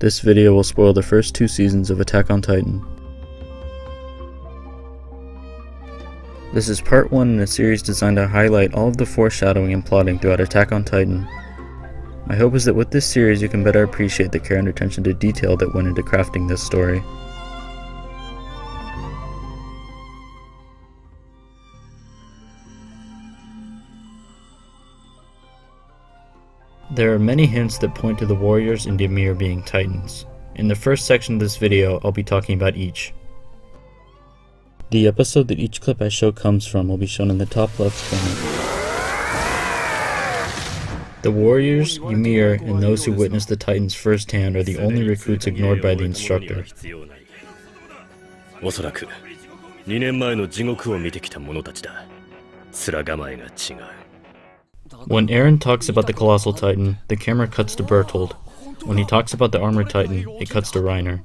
This video will spoil the first 2 seasons of Attack on Titan. This is part 1 in a series designed to highlight all of the foreshadowing and plotting throughout Attack on Titan. My hope is that with this series you can better appreciate the care and attention to detail that went into crafting this story. There are many hints that point to the warriors and Ymir being Titans. In the first section of this video, I'll be talking about each. The episode that each clip I show comes from will be shown in the top left corner. The warriors, Ymir, and those who witnessed the Titans firsthand are the only recruits ignored by the instructor. When Erwin talks about the Colossal Titan, the camera cuts to Bertolt. When he talks about the Armored Titan, it cuts to Reiner.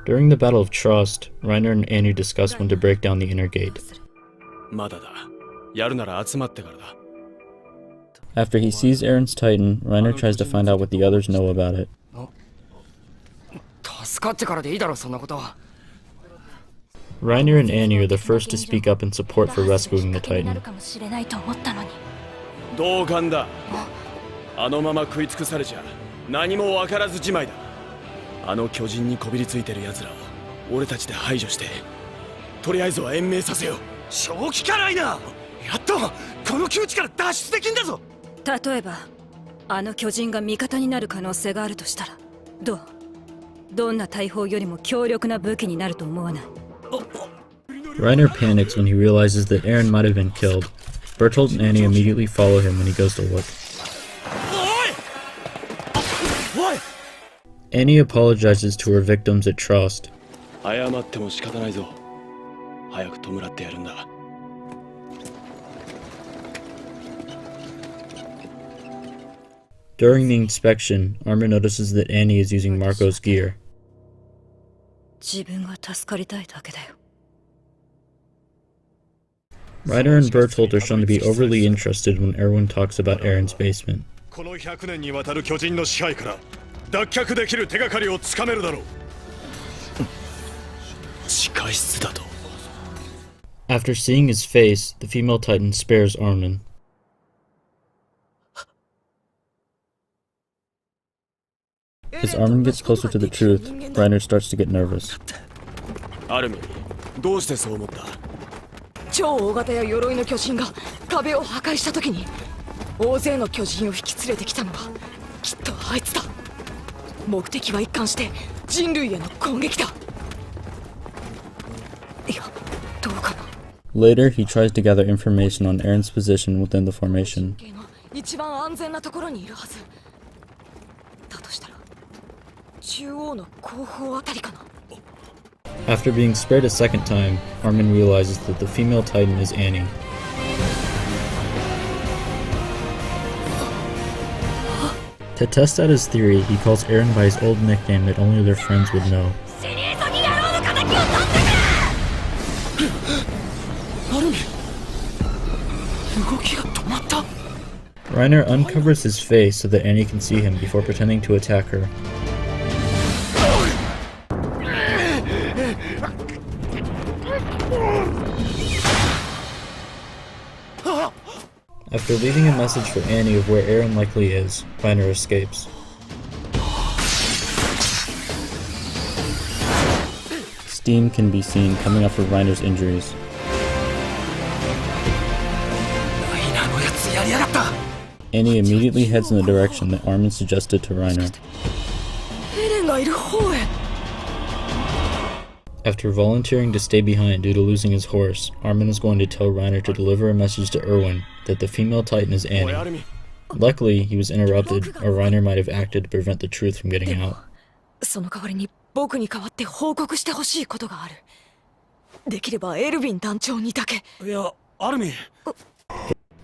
During the Battle of Trust, Reiner and Annie discuss when to break down the inner gate. After he sees Erwin's Titan, Reiner tries to find out what the others know about it. Reiner and Annie are the first to speak up in support for rescuing the Titan. Reiner panics when he realizes that Erwin might have been killed. Bertolt and Annie immediately follow him when he goes to look. Annie apologizes to her victims at Trust. During the inspection, Ymir notices that Annie is using Marco's gear. Reiner and Bertolt are shown to be overly interested when Erwin talks about Erwin's basement. After seeing his face, the female Titan spares Erwin. As Erwin gets closer to the truth, Reiner starts to get nervous. Later, he tries to gather information on Erwin's position within the formation. After being spared a second time, Erwin realizes that the female Titan is Annie. To test out his theory, he calls Erwin by his old nickname that only their friends would know. Reiner uncovers his face so that Annie can see him before pretending to attack her. After leaving a message for Annie of where Erwin likely is, Reiner escapes. Steam can be seen coming up from Reiner's injuries. Annie immediately heads in the direction that Erwin suggested to Reiner. After volunteering to stay behind due to losing his horse, Erwin is going to tell Reiner to deliver a message to Erwin that the female Titan is Annie. Luckily, he was interrupted, or Reiner might have acted to prevent the truth from getting out.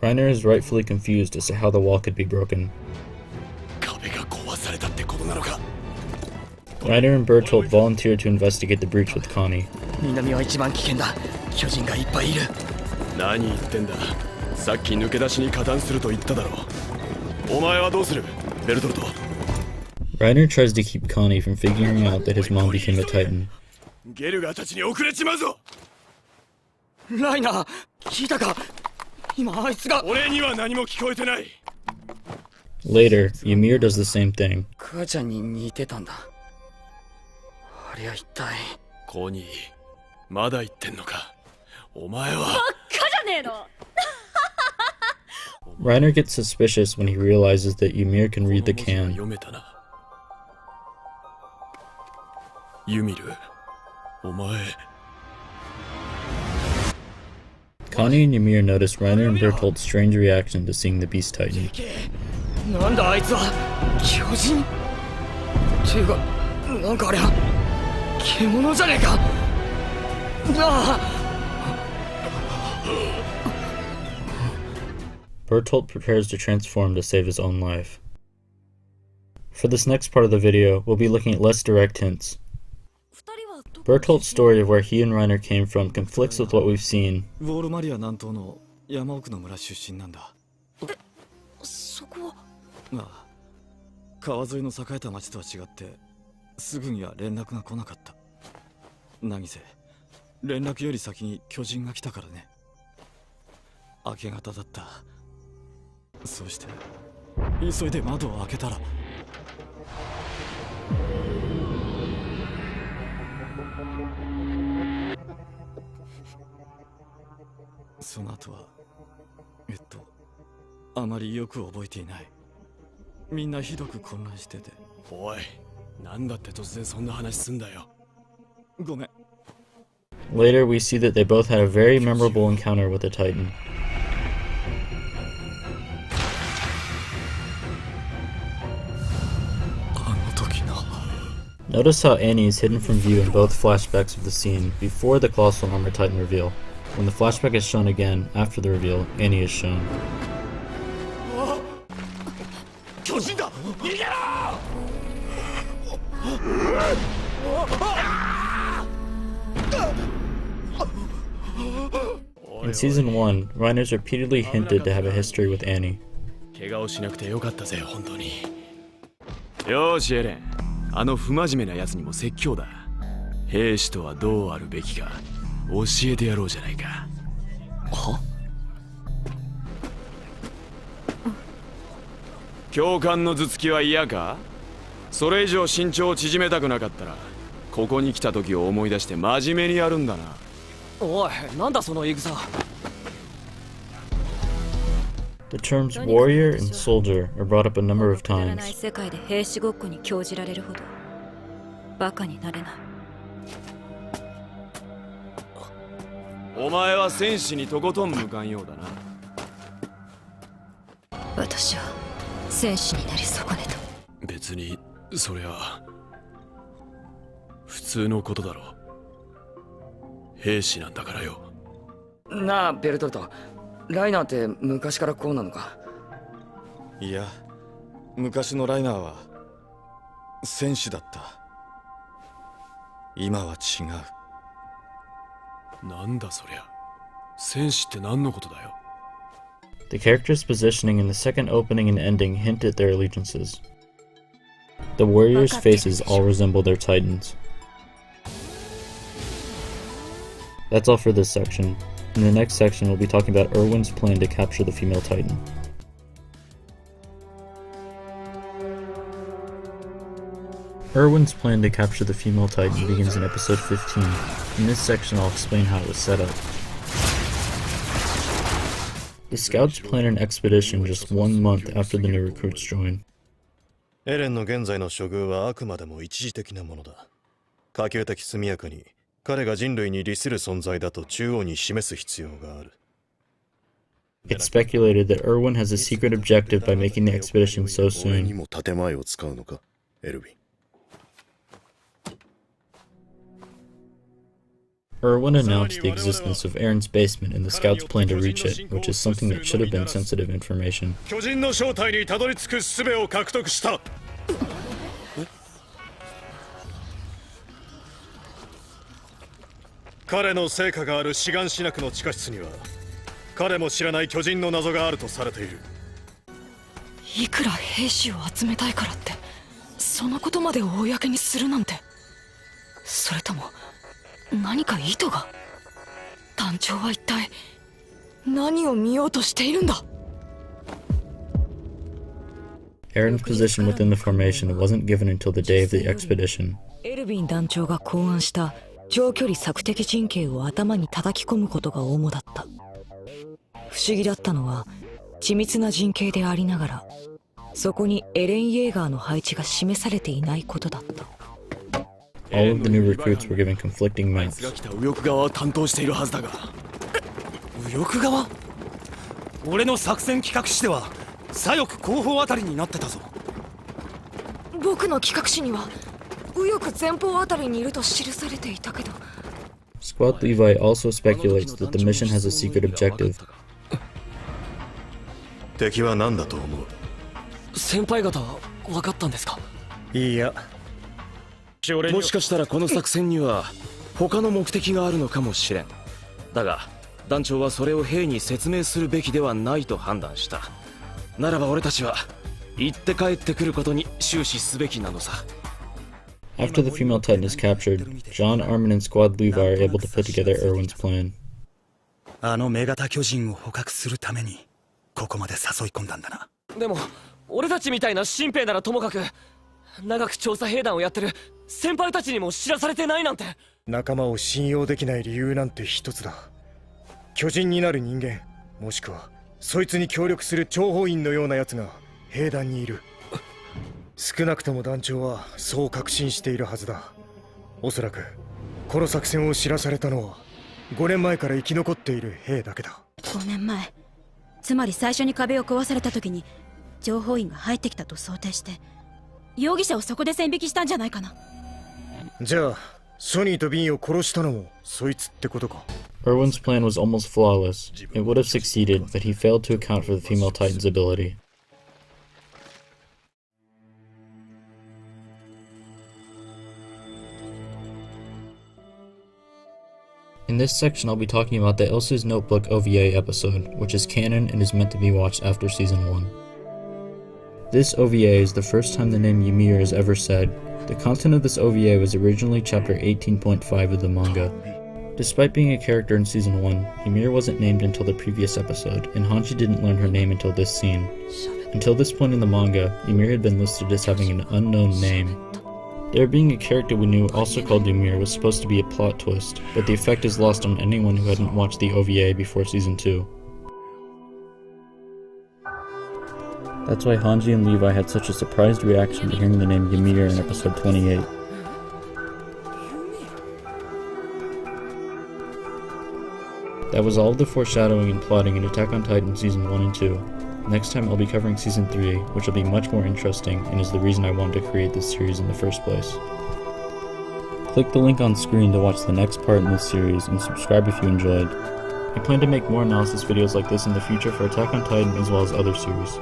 Reiner is rightfully confused as to how the wall could be broken. Reiner and Bertolt volunteer to investigate the breach with Connie. 南は一番危険だ。巨人がいっぱいいる。何言ってんだ。さっき抜け出しに加担すると言っただろう。お前はどうする、ベルトルト。Reiner tries to keep Connie from figuring out that his mom became a Titan. ゲルガーたちに遅れちまうぞ。ライナー、聞いたか？今あいつが。俺には何も聞こえてない。Later, Ymir does the same thing. 母ちゃんに似てたんだ。ありゃ一体。コニー、まだ言ってんのか。お前は。ばっかじゃねえの。Reiner gets suspicious when he realizes that Ymir can read the can. 読めたな。ユミル、お前。Connie and Ymir notice Reiner and Bertolt's strange reaction to seeing the Beast Titan. なんだあいつは。巨人っていうか、なんかあれは獣じゃねえか。ああ。Bertolt prepares to transform to save his own life. For this next part of the video, we'll be looking at less direct hints. Bertolt's story of where he and Reiner came from conflicts with what we've seen. ウォールマリア南東の山奥の村出身なんだ。そこは。ああ、川沿いの栄えた町とは違ってすぐには連絡が来なかった。何せ連絡より先に巨人が来たからね。明け方だった。そして急いで窓を開けたら。その後はあまりよく覚えていない。みんなひどく混乱してて。おい、なんだって突然そんな話すんだよ。ごめん。Later, we see that they both had a very memorable encounter with a Titan. Notice how Annie is hidden from view in both flashbacks of the scene before the Colossal Armor Titan reveal. When the flashback is shown again after the reveal, Annie is shown. 巨人だ！逃げろ！ In Season 1, Reiner's repeatedly hinted to have a history with Annie. 怪我をしなくてよかったぜ、本当に。よーし、エレン。あの不真面目な奴にも説教だ。兵士とはどうあるべきか教えてやろうじゃないか。は？教官の頭突きは嫌か？それ以上身長を縮めたくなかったらここに来た時を思い出して真面目にやるんだな。おい、なんだその言い草。 The terms warrior and soldier are brought up a number of times. 世界で兵士ごっこに興じられるほどバカになれない。お前は戦士にとことん向かんようだな。私は戦士になり損ねた。別にそりゃ普通のことだろう。兵士なんだからよ。なあ、ベルトルト。ライナーって昔からこうなのか？いや、昔のライナーは戦士だった。今は違う。なんだそりゃ。戦士って何のことだよ。The characters' positioning in the second opening and ending hint at their allegiances. The warriors' faces all resemble their titans. That's all for this section. In the next section, we'll be talking about Erwin's plan to capture the female Titan. Erwin's plan to capture the female Titan begins in episode 15. In this section, I'll explain how it was set up. The scouts plan an expedition just 1 month after the new recruits join. エレンの現在の処遇はあくまでも一時的なものだ。可及的速やかに彼が人類に利する存在だと中央に示す必要がある。It's speculated that Erwin has a secret objective by making the expedition so 俺に soon. も建前を使うのか、エルヴィン。Erwin announced the existence of Aaron's basement and the scouts plan to reach it, which is something that should have been sensitive information. 巨人の正体にたどり着く術を獲得した。彼の成果があるシガンシナクの地下室には彼も知らない巨人の謎があるとされている。いくら兵士を集めたいからってそのことまで公にするなんて。それとも何か意図が。団長は一体何を見ようとしているんだ。 Aaron's position within the formation wasn't given until the day of the expedition. エルヴィン団長が考案した長距離索敵陣形を頭に叩き込むことが主だった。不思議だったのは緻密な陣形でありながらそこにエレン・イェーガーの配置が示されていないことだった。 All of the new recruits were given conflicting あいつ maps. が来た右翼側を担当しているはずだが。右翼側？俺の作戦企画誌では左翼後方あたりになってたぞ。僕の企画書には右翼前方あたりにいると記されていたけど。 Squad Levi also speculates that the mission has a secret objective. 敵は何だと思う？先輩方は分かったんですか？いや、もしかしたらこの作戦には他の目的があるのかもしれん。だが団長はそれを兵に説明するべきではないと判断した。ならば俺たちは行って帰ってくることに終始すべきなのさ。 After the female Titan is captured, John, Armin, and Squad Levi are able to put together Erwin's plan. あの女型巨人を捕獲するためにここまで誘い込んだんだな。でも俺たちみたいな新兵ならともかく長く調査兵団をやってる先輩たちにも知らされてないなんて。仲間を信用できない理由なんて一つだ。巨人になる人間、もしくはそいつに協力する諜報員のような奴が兵団にいる。少なくとも団長はそう確信しているはずだ。おそらくこの作戦を知らされたのは5年前から生き残っている兵だけだ。5年前、つまり最初に壁を壊された時に情報員が入ってきたと想定して容疑者をそこで線引きしたんじゃないかな。じゃあソニーとビンを殺したのもそいつってことか。 Erwin's plan was almost flawless. It would have succeeded, but he failed to account for the female Titan's ability. In this section, I'll be talking about the Elsa's Notebook OVA episode, which is canon and is meant to be watched after Season 1. This OVA is the first time the name Ymir is ever said. The content of this OVA was originally Chapter 18.5 of the manga. Despite being a character in Season 1, Ymir wasn't named until the previous episode, and Hanji didn't learn her name until this scene. Until this point in the manga, Ymir had been listed as having an unknown name. There being a character we knew also called Ymir was supposed to be a plot twist, but the effect is lost on anyone who hadn't watched the OVA before Season 2. That's why Hanji and Levi had such a surprised reaction to hearing the name Ymir in episode 28. That was all of the foreshadowing and plotting in Attack on Titan Season 1 and 2. Next time I'll be covering Season 3, which will be much more interesting and is the reason I wanted to create this series in the first place. Click the link on screen to watch the next part in this series and subscribe if you enjoyed. I plan to make more analysis videos like this in the future for Attack on Titan as well as other series.